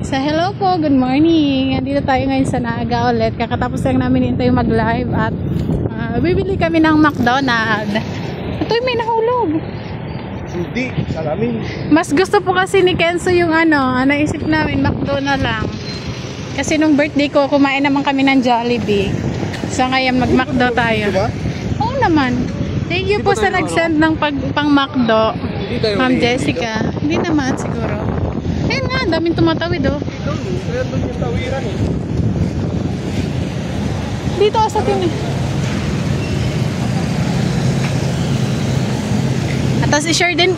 So hello po, good morning. Andito tayo ngayon sa Naga ulit. Kakatapos lang namin hintayo mag-live at bibili kami ng McDonald's. Ito yung may nahulog. Hindi, salamin. Mas gusto po kasi ni Kenzo yung naisip namin McDonald's lang. Kasi nung birthday ko, kumain naman kami ng Jollibee. So ngayon mag-McDo tayo. Diba? Oo naman. Thank you po sa nag-send ng pang McDo. Ma'am Jessica. Hindi naman siguro. Ayun nga, daming tumatawid oh. Kaya doon yung tawiran eh. Dito sa atin eh. At tapos i-share din,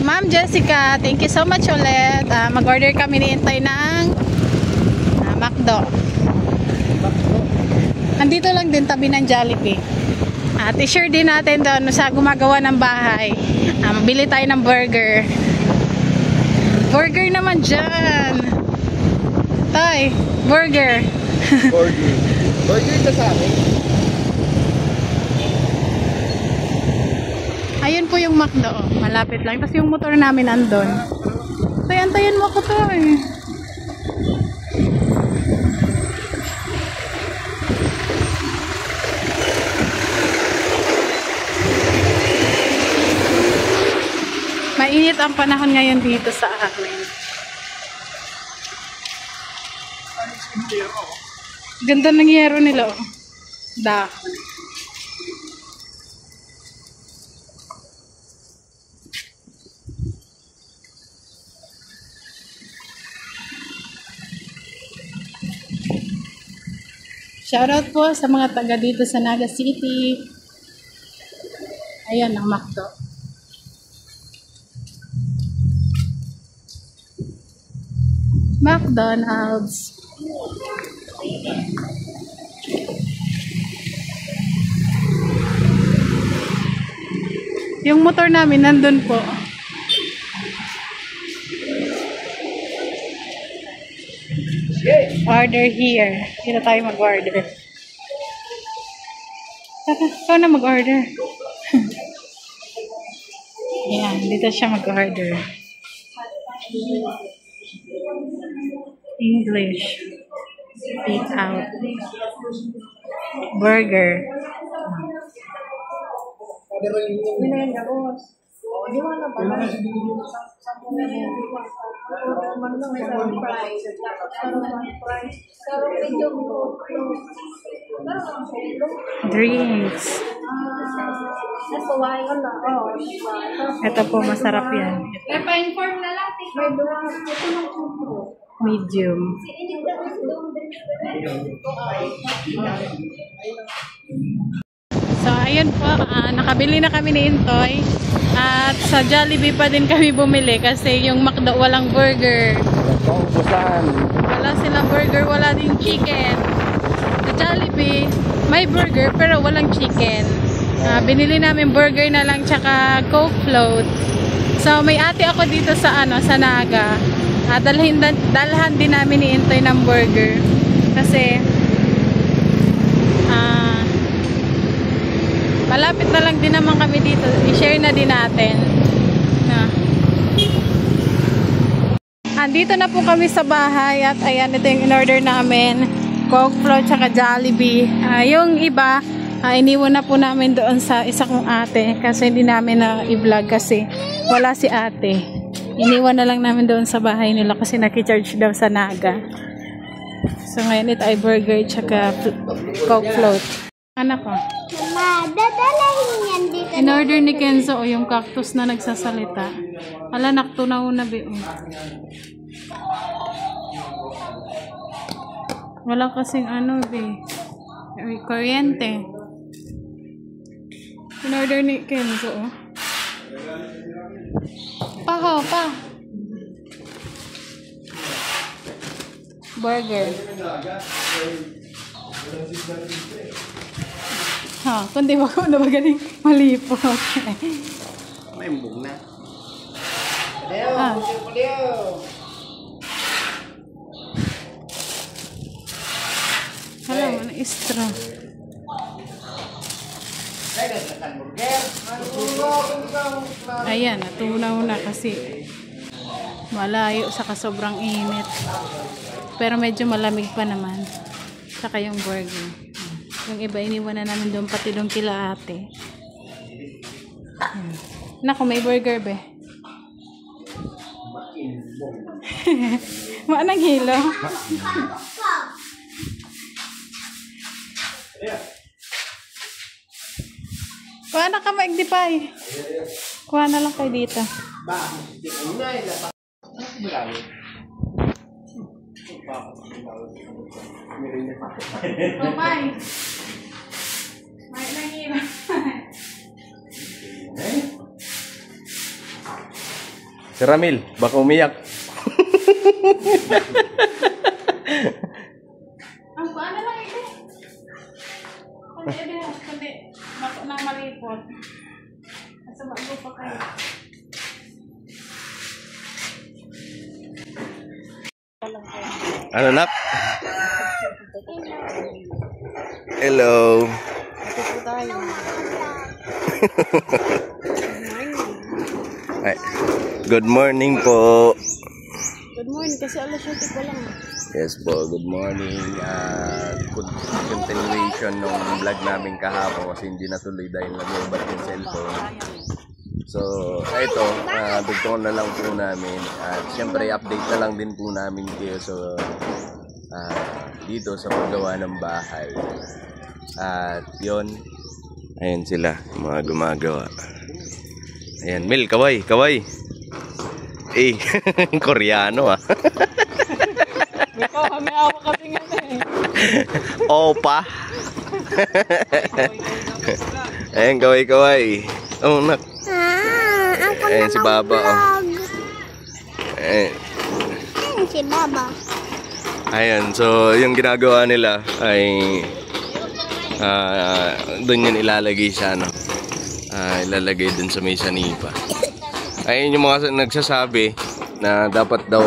Ma'am Jessica, thank you so much ulit. Mag-order kami ni Intay ng McDo. Andito lang din tabi ng Jollibee. At i-share din natin doon sa gumagawa ng bahay. Bili tayo ng burger. Burger naman dyan. Tay, burger. Burger. Burger ka sa amin. Ayun po yung McDo. Malapit lang. Tapos yung motor namin andon. Tayan mo ko to eh. Mainit ang panahon ngayon dito sa amin. Ganda ng yero nila oh. Shoutout po sa mga taga dito sa Naga City. Ayan ang McDo. McDonald's. Yung motor namin nandun po. Order here. Dito tayo mag-order. Ikaw na mag-order. Ayan, dito siya mag-order. English. Eat out. Burger. Drinks. Ito po, masarap yan. Medium. So, ayun po, nakabili na kami ni Intoy. At sa Jollibee pa din kami bumili kasi yung McDo walang burger. Wala silang burger, wala din chicken. Sa Jollibee, may burger pero walang chicken. Binili namin burger na lang tsaka Coke float. So, may ate ako dito sa Naga. Dalhan din namin ni Intoy ng burger. Kasi malapit na lang din naman kami dito. I-share na din natin. Andito na po kami sa bahay at ayan, ito yung in-order namin. Coke float tsaka Jollibee. Yung iba, iniwan na po namin doon sa isa kong ate kasi hindi namin na i-vlog kasi wala si ate. Iniwan na lang namin doon sa bahay nila kasi nakicharge daw sa Naga. So ngayon ito ay burger tsaka Coke float. Anak ko. Mama, dadalahin yan dito. In-order ni Kenzo yung cactus na nagsasalita. Ala, naktunaw na be. Wala kasing be. Kuryente. In-order ni Kenzo Pa. Burger. Kundi ba ko na magaling malipot. May mbong na. Hala, ano straw. Ayan, natunaw na kasi Malayo sa sobrang init. Pero medyo malamig pa naman. Saka yung burger. Yung iba iniwan na namin doon, pati doon kila ate. Naku, may burger be. Maanang hilo. Kuha na ka maigdipay. Kuha na lang kayo dito. Kumay. May nangina. Si Ramil, baka umiyak. Ang kuha na lang ito. Kundi bako na malipot. Nasa bago pa kayo. Ano nak? Hello. Ay, good morning po. Good morning kasi alas 7 pa lang. Yes po, good morning. Continuation ng vlog namin kahapon kasi hindi natuloy dahil nag-ubat yung cellphone. So, ito, dugtungan na lang po namin. At syempre, update na lang din po namin kayo dito sa paggawa ng bahay. At yun, ayun sila, mga gumagawa. Ayan, Mil, kaway, kaway. Eh, Koreano ah. May awa kasi nga eh. Opa. Ayan, kaway, kaway. Oh, nak. Ayan si Baba oh. Ayan si Baba. Ayan, so yung ginagawa nila ay doon yun ilalagay sa ano, ilalagay dun sa may sanipa. Ayun yung mga nagsasabi na dapat daw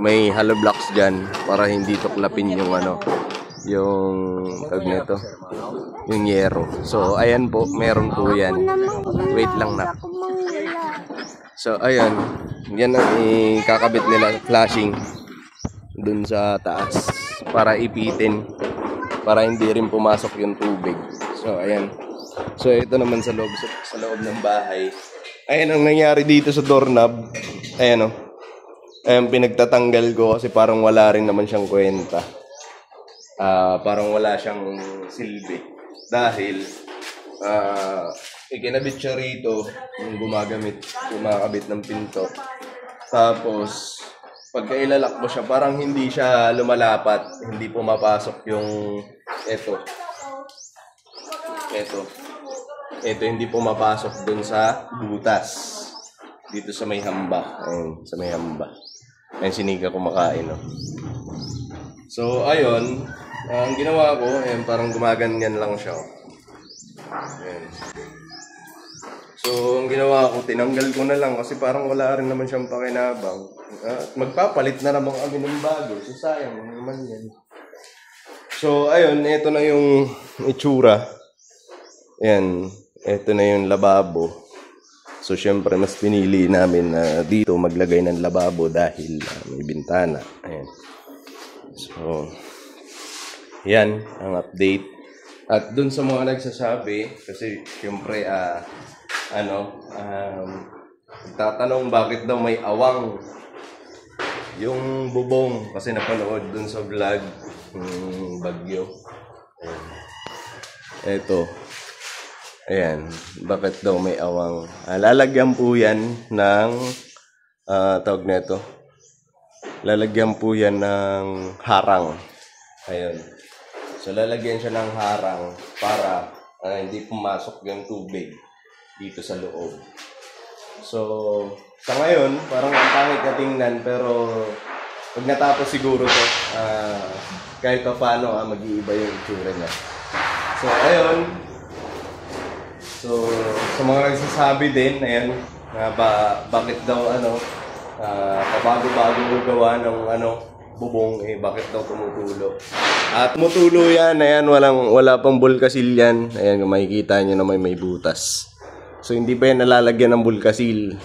may hollow blocks dyan para hindi tuklapin yung ano, yung tag nito, yung yero. So ayan po, meron po yan. Wait lang na. So ayan, yan ang ikakabit nila, flashing dun sa taas para ipitin, para hindi rin pumasok yung tubig. So ayan. So ito naman sa loob ng bahay. Ayan ang nangyari dito sa doorknob. Ayan o. Ayan, pinagtatanggal ko kasi parang wala rin naman siyang kwenta. Parang wala siyang silbi. Dahil ikinabit siya rito yung gumakabit ng pinto. Tapos pagka ilalak mo siya, parang hindi siya lumalapat, hindi pumapasok yung ito, hindi pumapasok dun sa butas dito sa may hamba. Ayun, sa may hamba. Ayun, siniga kumakain no? So ayun, ang ginawa ko, ayun, parang gumaganyan lang siya. Ayun. So ang ginawa ko, tinanggal ko na lang kasi parang wala rin naman siyang pakinabang. At magpapalit na naman kami ng bago. So sayang naman yan. So ayun, ito na yung itsura. Ayan, ito na yung lababo. So syempre mas pinili namin na dito maglagay ng lababo dahil may bintana. Ayan. So yan ang update. At dun sa mga nagsasabi, kasi syempre tatanong bakit daw may awang yung bubong, kasi napanood dun sa vlog bagyo. Eto, ayan, bakit daw may awang. Lalagyan po yan ng tawag nito, lalagyan po yan ng harang. Ayun, so lalagyan siya ng harang para hindi pumasok yung tubig dito sa loob. So sa ngayon parang ang pangit na tingnan, pero pag natapos siguro to kahit pa paano mag-iiba yung itsura niya. So ayun, so sa mga nagsasabi din, ayan, bakit daw pabago-bago gawa ng bubong, bakit daw tumutulo. At tumutulo yan, ayan, wala pang bulkasil yan. Ayan, makikita nyo na may butas. So hindi pa yan nalalagyan ng bulkasil.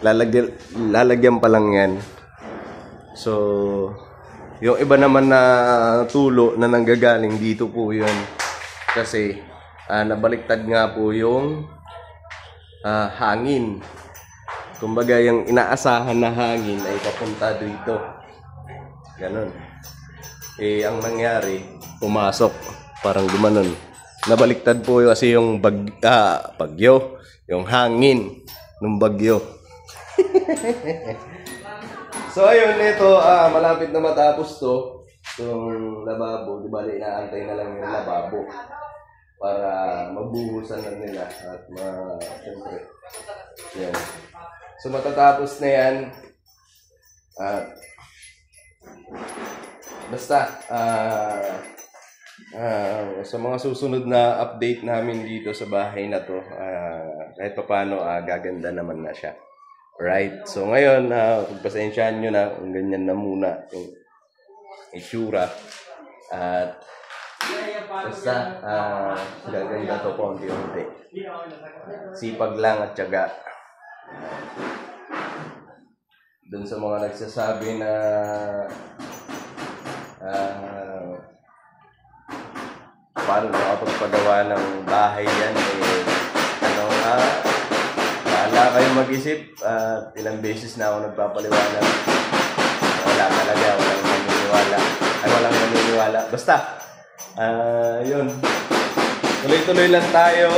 lalagyan pa lang yan. So, yung iba naman na tulo na nanggagaling dito po yun. Kasi, nabaliktad nga po yung hangin. Kumbaga, yung inaasahan na hangin ay papunta dito. Ganon. Eh, ang nangyari, pumasok. Parang gumanon. Nabaliktad po kasi yung bagyo. Yung hangin ng bagyo. So, ayun, ito, malapit na matapos to. Itong lababo. Di ba, inaantay na lang yung lababo. Para mabuhusan na nila. At siyempre, yan. So, matatapos na yan. At, basta, sa mga susunod na update namin dito sa bahay na to, kahit pa paano, gaganda naman na siya. Right? So, ngayon, pagpasensyahan nyo na kung ganyan na muna yung itsura. At, basta, gaganda to konti-unti. Sipag lang at tiyaga. Doon sa mga nagsasabi na paano nakapagpagawa ng bahay yan, bahala kayong mag-isip. Ilang beses na ako nagpapaliwanag. Wala talaga, walang naniniwala. Basta, yun. Tuloy-tuloy lang tayo.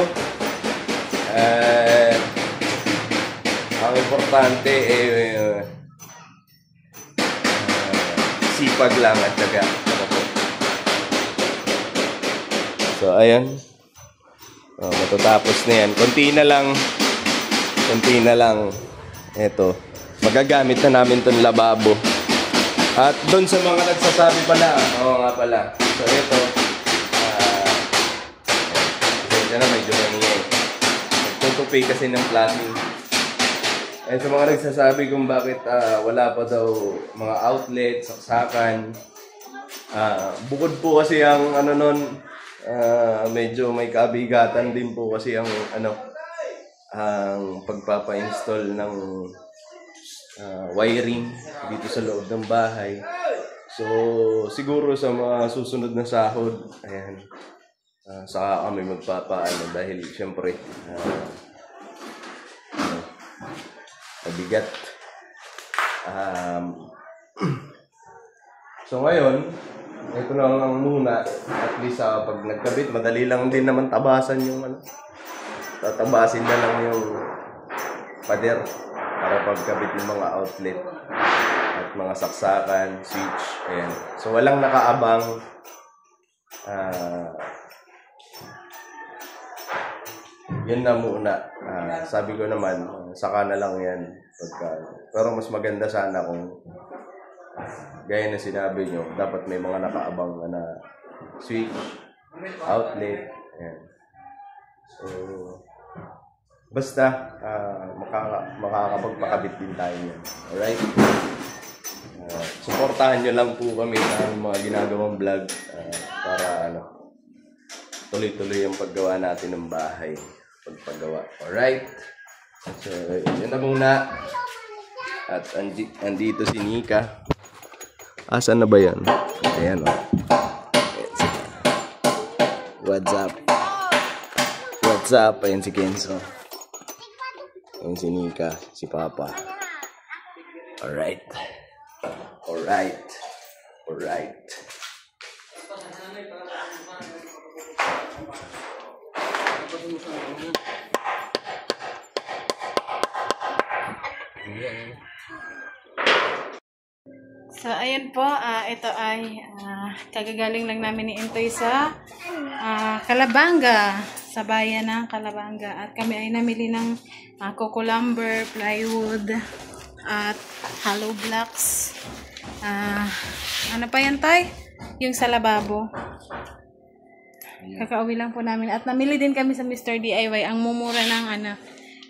Ang importante sipag lang at syaga. So, ayan. Matatapos na yan. Konti na lang. Ito. Magagamit na namin itong lababo. At doon sa mga nagsasabi pala, nga pala. So, ito. Ito na, medyo nangyay. Nagtutupi kasi ng flashing. Sa mga nagsasabi kung bakit wala pa daw mga outlet, saksakan. Bukod po kasi ang medyo may kabigatan din po kasi ang ang pagpapa-install ng wiring dito sa loob ng bahay. So siguro sa mga susunod na sahod, ayan, saka kami magpapaano dahil syempre mabigat. So ngayon, ito na lang muna. At least pag nagkabit, madali lang din naman tabasan yung tatabasin na lang yung pader para pagkabit ng mga outlet at mga saksakan, switch. Ayan. So walang nakaabang. Yun na muna. Sabi ko naman, saka na lang yan. Pero mas maganda sana kung gaya na sinabi nyo, dapat may mga nakaabang na switch, outlet. Ayan. So, basta, makakapagpakabit din tayo yan. Alright? Suportahan nyo lang po kami sa mga ginagawang vlog para tuloy-tuloy yung paggawa natin ng bahay. Pagpagawa. Alright? So, yun na muna. At andito si Nika. Asan na ba yan? Ayan, o. What's up? What's up? Ayan si Kenzo. Ayan si Nika. Si Papa. Alright. Alright. Alright. So, ayun po, ito ay kagagaling lang namin ni Intoy sa Calabanga, sa bayan ng Calabanga. At kami ay namili ng coco lumber, plywood, at hollow blocks. Ano pa yan, Tay? Yung sa lababo. Kakauwi lang po namin. At namili din kami sa Mr. DIY, ang mumura ng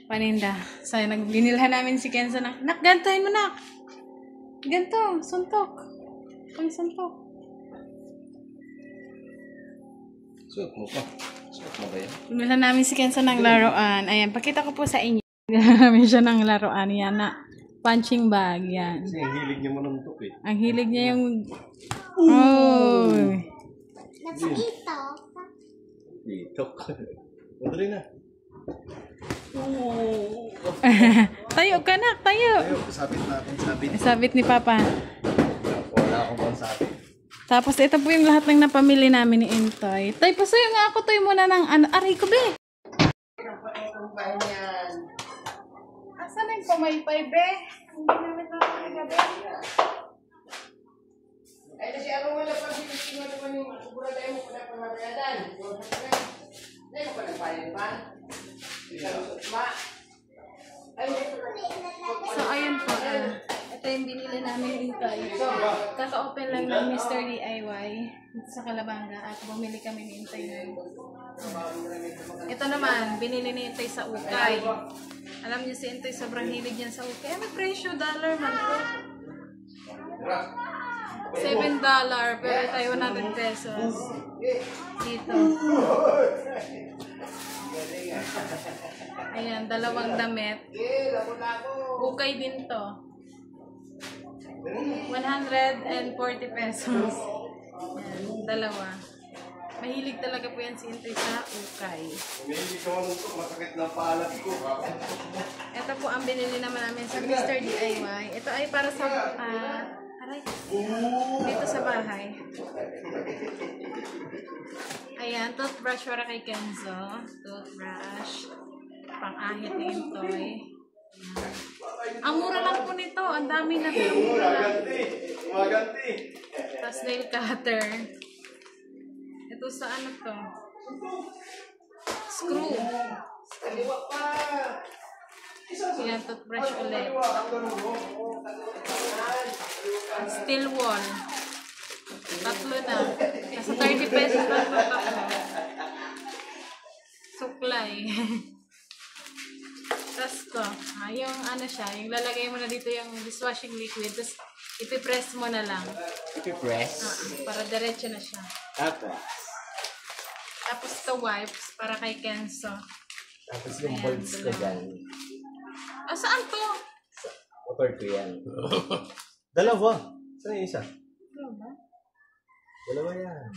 paninda. So, binilhan namin si Kenzo ng, nak, gantahin mo, nak! Ganto, suntok. Pang suntok. Suot mo pa. Suot mo ba yan? Binilhan namin si Kenzo ng laruan. Ayan, pakita ko po sa inyo. Namin siya ng laruan yan na punching bag yan. Kasi ang hilig niya manuntok eh. Ang hilig niya yung... Oh! Nakita. Dito. Madali na. Tayo ka na, tayo! Tayo, sabit natin, sabit. Sabit ni Papa. Wala akong pang sabit. Tapos ito po yung lahat ng napamili namin ni Intoy. Tay, pasuyo nga ako, Toy, muna ng ano. Aray ko, be! Asan na yung pamaypay, be? Hindi namin namin gabi. Ay, kasi ano wala pa sino naman yung siguro tayo mo pala pamarayadan. Hindi ko pa nagbayad pa. Ma. So, ayun po. Ito yung binili namin Intoy. Kaka-open lang ng Mr. DIY sa Calabanga at bumili kami ni Intoy ng... Ito naman, binili ni Intoy sa Ukay. Alam niyo si Intoy, sobrang hilig niyan sa Ukay. May presyo, dollar man po. $7, pero tayo 100 pesos. Dito. Ayan, dalawang damit. Ukay din to. 140 pesos. Ayan, dalawa. Mahilig talaga po yan si Intoy sa Ukay. Hindi ka manuntok, masakit ng palad ko. Ito po ang binili naman namin sa Mr. DIY. Ito ay para sa... aray. Dito sa bahay. Ayan, toothbrush para kay Kenzo. Toothbrush. Pang-ahit ni Intoy. Ang mura lang po nito. Ang dami na ito. Maganti. Tapos nail cutter. Ito sa ano to? Screw. Ayan, toothbrush ulit. Steel wall. Tatlo na. Nasa 30 pesos lang ito tatlo. Suklay. Tapos to. Yung ano siya, yung lalagay mo na dito yung dishwashing liquid. Tapos ipipress mo na lang. Ipipress. Para diretso na siya. Tapos to wipes para kay Kenzo. Tapos yung Ayan, bolts ko dalawa. dyan. Saan to? Motor ko yan. Dalawa. Saan yung isa? Ano ba? Dalawa yan.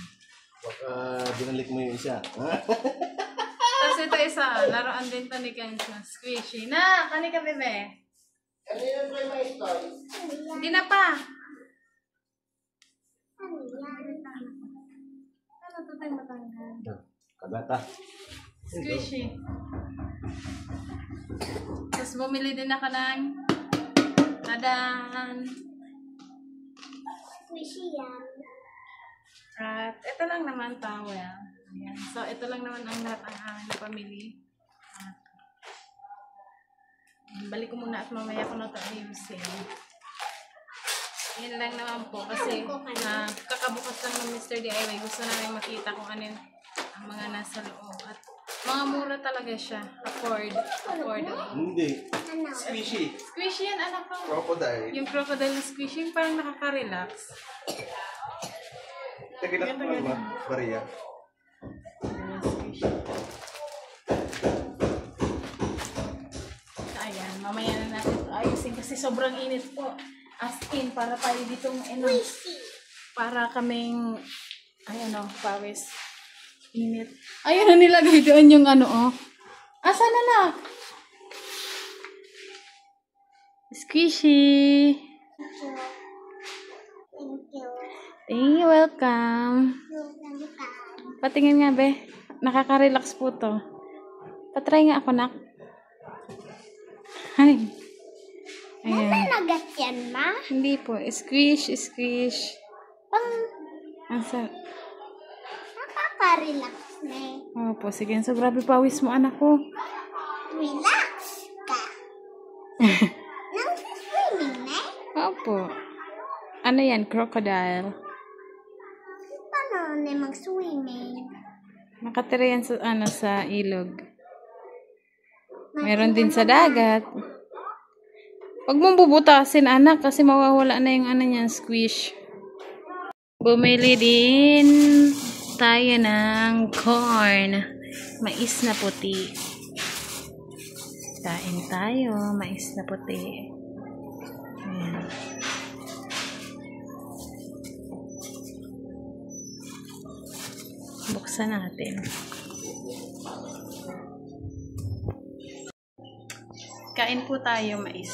Baka binalik mo yung isa. Tapos ito isa, laruan din to ni Kenzo. Squishy. Na, kani ka bebe. Ano yun ko yung mga story? Hindi na pa. Ano to tayo matanggal? Kagata. Squishy. Tapos bumili din ako ng nadan. Squishy yan. At ito lang naman towel. Ayan. So ito lang naman ang lahat ang aming napamili. At balik ko muna at mamaya ko na ito ayusin. Yan lang naman po kasi kakabukas lang ng Mr. DIY. Gusto namin makita kung ano yung ang mga nasa loob. At mga mura talaga siya. Affordable. Hindi. Ano? Squishy. Squishy yan, anak ko. Crocodile. Yung crocodile na squishy, yung parang nakaka-relax. Tagilas mo naman. Bariya. Squishy. Ayan, mamaya na natin ito ayusin kasi sobrang init po. As in, para tayo ditong para kaming ayan o, pawis. Init. Ayun na nilagay doon yung ano o. Asa na na? Squishy. Thank you. Thank you, welcome. Patingin nga be. Nakaka-relax po to. Patry nga ako, nak. Ay. Ayan. Nanagat yan, ma? Hindi po. Squish, squish. Asa? Nakaka-relax na eh. Opo, sige. So, grabe pawis mo, anak ko. Relax ka. Nang-swimming na eh. Opo. Ano yan? Crocodile. Paano na mag-swimming? Nakatira yan sa, ano, sa ilog. Meron din sa dagat. Huwag mong bubutasin, anak, kasi mawawala na yung ano niyan, squish. Bumili din tayo ng corn. Mais na puti. Kain tayo. Mais na puti. Ayan. Buksan natin. Kain po tayo mais.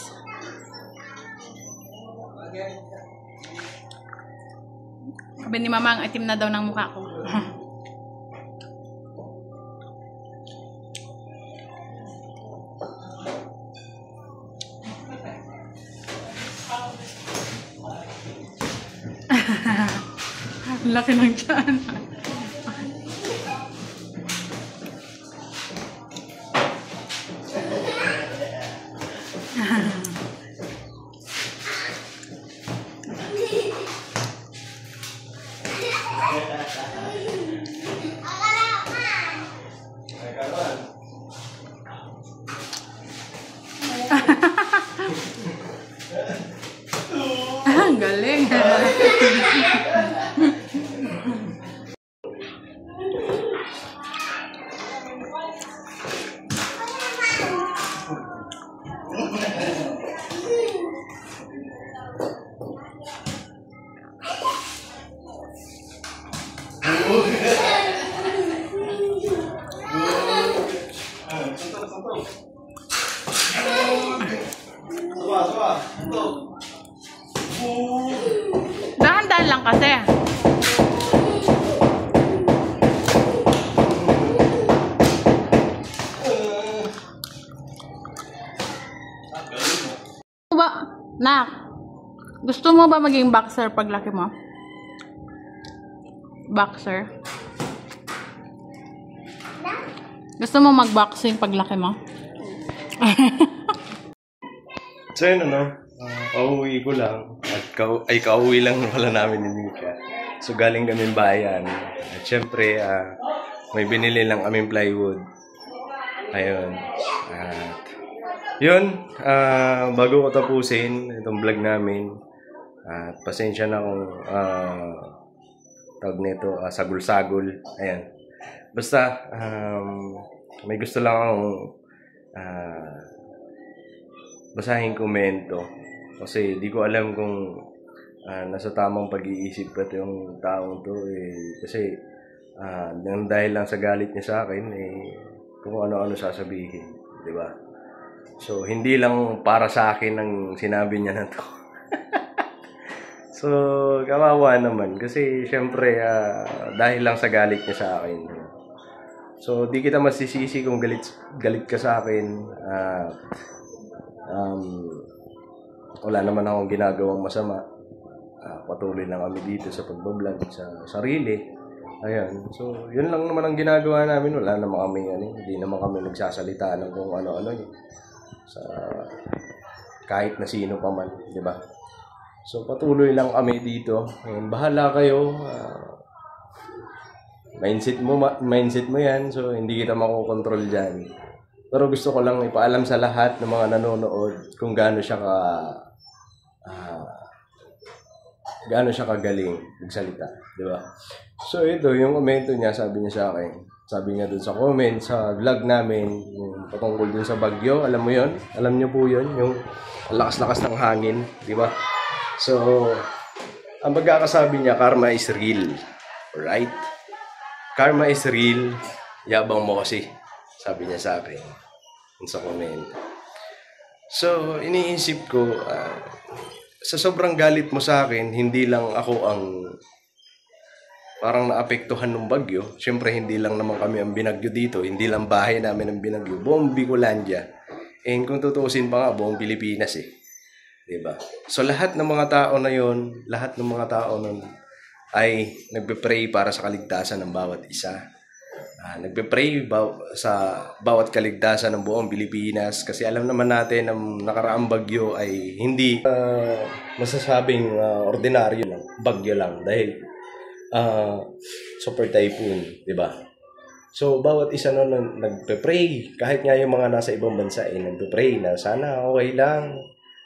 Sabi ni Mama, ang itim na daw ng mukha ko. Laki ng tiyan. Ang galing. Dahan-dahan lang kasi. Nak, gusto mo ba maging boxer paglaki mo? Boxer? Gusto mo mag-boxing paglaki mo? So yun kauwi ko lang. At kauwi lang pala namin ni Mika. So galing kami bayan. At syempre, may binili lang kaming plywood. Ayun. At yun, bago ko tapusin itong vlog namin, at pasensya na kung tawag nito, sagul-sagul. Ayan. Basta, may gusto lang akong basahin komento. Kasi di ko alam kung nasa tamang pag-iisip pa yung taong to. Kasi nang dahil lang sa galit niya sa akin, kung ano-ano sasabihin. Diba? So, hindi lang para sa akin ang sinabi niya na to. So, kawawa naman. Kasi, syempre, dahil lang sa galit niya sa akin. So, di kita masisisi kung galit ka sa akin. Wala naman akong ginagawang masama. Patuloy lang kami dito sa pagbablog sa sarili. Ayan. So, yun lang naman ang ginagawa namin. Wala naman kami, hindi naman kami nagsasalita ng kung ano-ano sa kahit na sino pa man, di ba? So, patuloy lang kami dito. Ngayon, bahala kayo. Mindset mo yan. So, hindi kita makokontrol dyan. Pero gusto ko lang ipaalam sa lahat ng mga nanonood kung gaano siya kagaling magsalita, di ba? So, ito, yung komento niya, sabi niya sa akin. Sabi niya dun sa comment, sa vlog namin, yung patungkol dun sa bagyo. Alam mo yon? Alam niyo po yun? Yung lakas-lakas ng hangin, di ba? So, ang pagkakasabi niya, karma is real. Right? Karma is real. Yabang mo kasi. Sabi niya sa akin. Dun sa comment. So, iniisip ko, sa sobrang galit mo sa akin, hindi lang ako ang parang naapektuhan ng bagyo. Siyempre, hindi lang naman kami ang binagyo dito. Hindi lang bahay namin ang binagyo. Buong Bicolandia. And kung tutuusin pa nga, buong Pilipinas Diba? So, lahat ng mga tao na yon, lahat ng mga tao nun ay nagpe-pray para sa kaligtasan ng bawat isa. Nagpe-pray sa bawat kaligtasan ng buong Pilipinas. Kasi alam naman natin ang nakaraang bagyo ay hindi masasabing ordinaryo lang. Bagyo lang. Dahil super typhoon, di ba? So, bawat isa nun nagpe-pray. Kahit nga yung mga nasa ibang bansa nagpe-pray na sana okay lang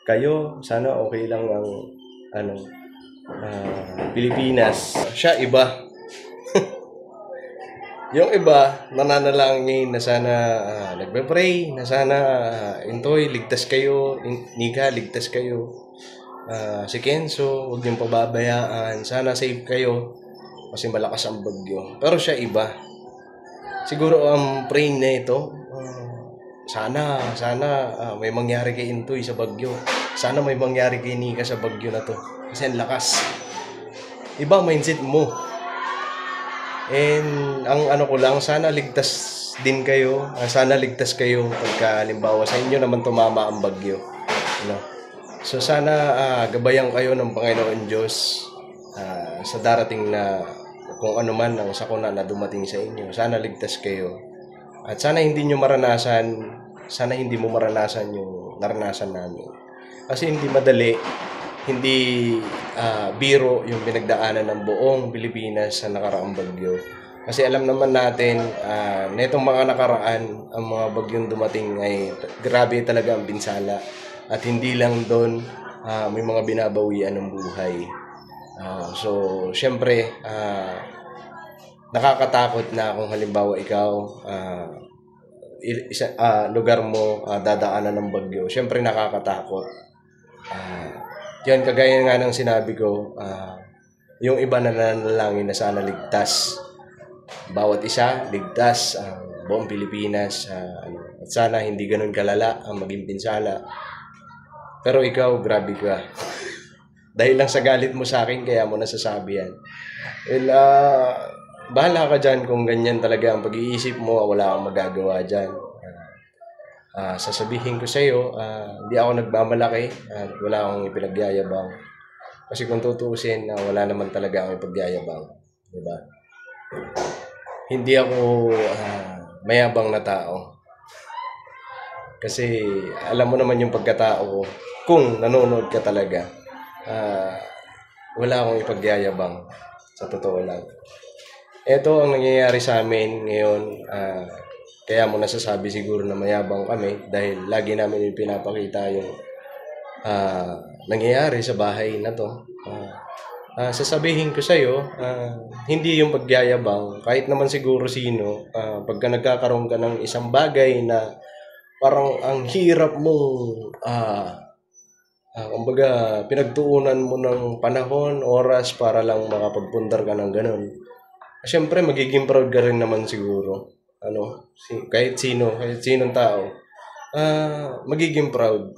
kayo, sana okay lang ang Pilipinas. Siya iba. Yung iba, nananalangin na sana nagpe-pray, na sana Intoy, ligtas kayo, Nika, ligtas kayo. Si Kenzo, huwag niyong pababayaan, sana safe kayo kasi malakas ang bagyo. Pero siya iba. Siguro ang praying na ito, sana may mangyari kay Intoy sa bagyo. Sana may mangyari kay Nika sa bagyo na to. Kasi ang lakas. Iba mindset mo. And ang ano ko lang, sana ligtas din kayo. Sana ligtas kayo pagka halimbawa sa inyo naman tumama ang bagyo. So sana gabayan kayo ng Panginoon Diyos sa darating na kung ano man ang sakuna na dumating sa inyo. Sana ligtas kayo. At sana hindi mo maranasan yung naranasan namin. Kasi hindi madali, hindi biro yung pinagdaanan ng buong Pilipinas sa nakaraang bagyo. Kasi alam naman natin, netong mga nakaraan, ang mga bagyong dumating ay grabe talaga ang pinsala. At hindi lang doon, may mga binabawian ng buhay. So, syempre, nakakatakot na kung halimbawa ikaw, lugar mo dadaanan ng bagyo. Syempre, nakakatakot. Yan, kagaya nga ng sinabi ko, yung iba na nananalangin na sana ligtas. Bawat isa, ligtas ang buong Pilipinas. At sana hindi ganun kalala ang maging pinsala. Pero ikaw, grabe ka. Dahil lang sa galit mo sa akin, kaya mo nasasabi yan. Well, bahala ka dyan kung ganyan talaga ang pag-iisip mo, wala kang magagawa dyan. Sasabihin ko sa iyo, hindi ako nagmamalaki at wala akong ipinagyayabang. Kasi kung tutuusin, wala naman talaga akong ipagyayabang. Diba? Hindi ako mayabang na tao. Kasi alam mo naman yung pagkatao ko, kung nanonood ka talaga, wala akong ipagyayabang. Sa totoo lang. Ito ang nangyayari sa amin ngayon. Kaya mo nasasabi siguro na mayabang kami dahil lagi namin pinapakita yung nangyayari sa bahay na to. Sasabihin ko sa'yo, hindi yung pagyayabang, kahit naman siguro sino, pagka nagkakaroon ka ng isang bagay na parang ang hirap mong, kumbaga, pinagtuunan mo ng panahon, oras para lang makapagpundar ka ng ganun. Siyempre, magiging proud ka rin naman siguro. Kahit sinong tao, magiging proud.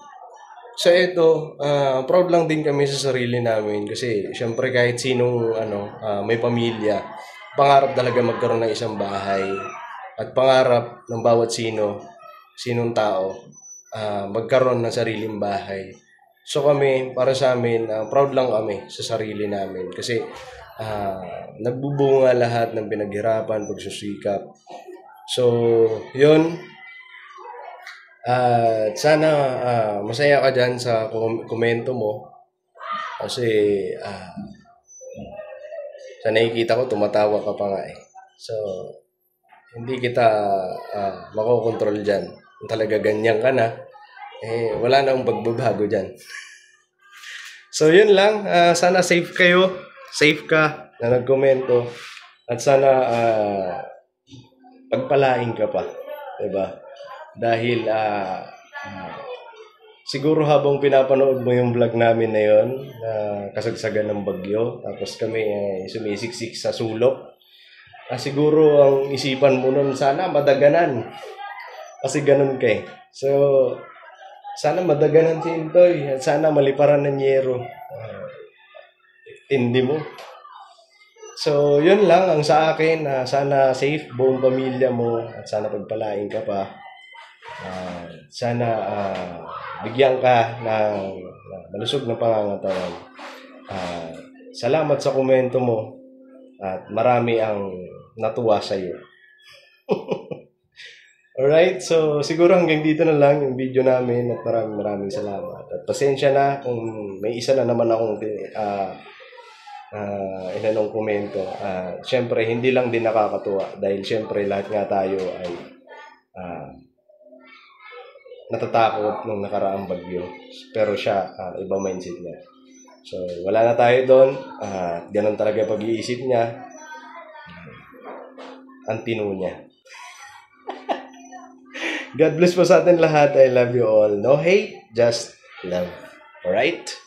So ito, proud lang din kami sa sarili namin kasi syempre kahit sinong may pamilya, pangarap talaga magkaroon ng isang bahay at pangarap ng bawat sinong tao magkaroon ng sariling bahay. So kami, para sa amin, proud lang kami sa sarili namin kasi nagbubunga lahat ng pinaghirapan, pagsusikap. So, yun. Sana masaya ka dyan sa komento mo. Kasi sa nakikita ko, tumatawa ka pa nga eh. So, hindi kita makokontrol dyan. Kung talaga ganyan ka na, wala na akong pagbabago dyan. So, yun lang. Sana safe kayo. Safe ka na nagkomento. At sana pagpalain ka pa, 'di ba? Dahil siguro habang pinapanood mo yung vlog namin na 'yon, kasagsagan ng bagyo, tapos kami sumisiksik sa sulok. Siguro ang isipan mo nun, sana madaganan. Kasi ganun kay. So, sana madaganan si Intoy, at sana maliparan ng yero. Hindi mo. So, yun lang ang sa akin. Sana safe buong pamilya mo at sana pagpalain ka pa. Sana bigyan ka ng malusog na pangangatawan. Salamat sa komento mo at marami ang natuwa sa iyo. Alright, so siguro hanggang dito na lang yung video namin at maraming salamat. At pasensya na kung may isa na naman akong inanong komento. Siyempre, hindi lang din nakakatuwa dahil siyempre lahat nga tayo ay natatakot nung nakaraang bagyo. Pero siya, iba mindset niya. So, wala na tayo doon. Ganun talaga pag-iisip niya. ang tino niya. God bless po sa atin lahat. I love you all. No hate, just love. Alright?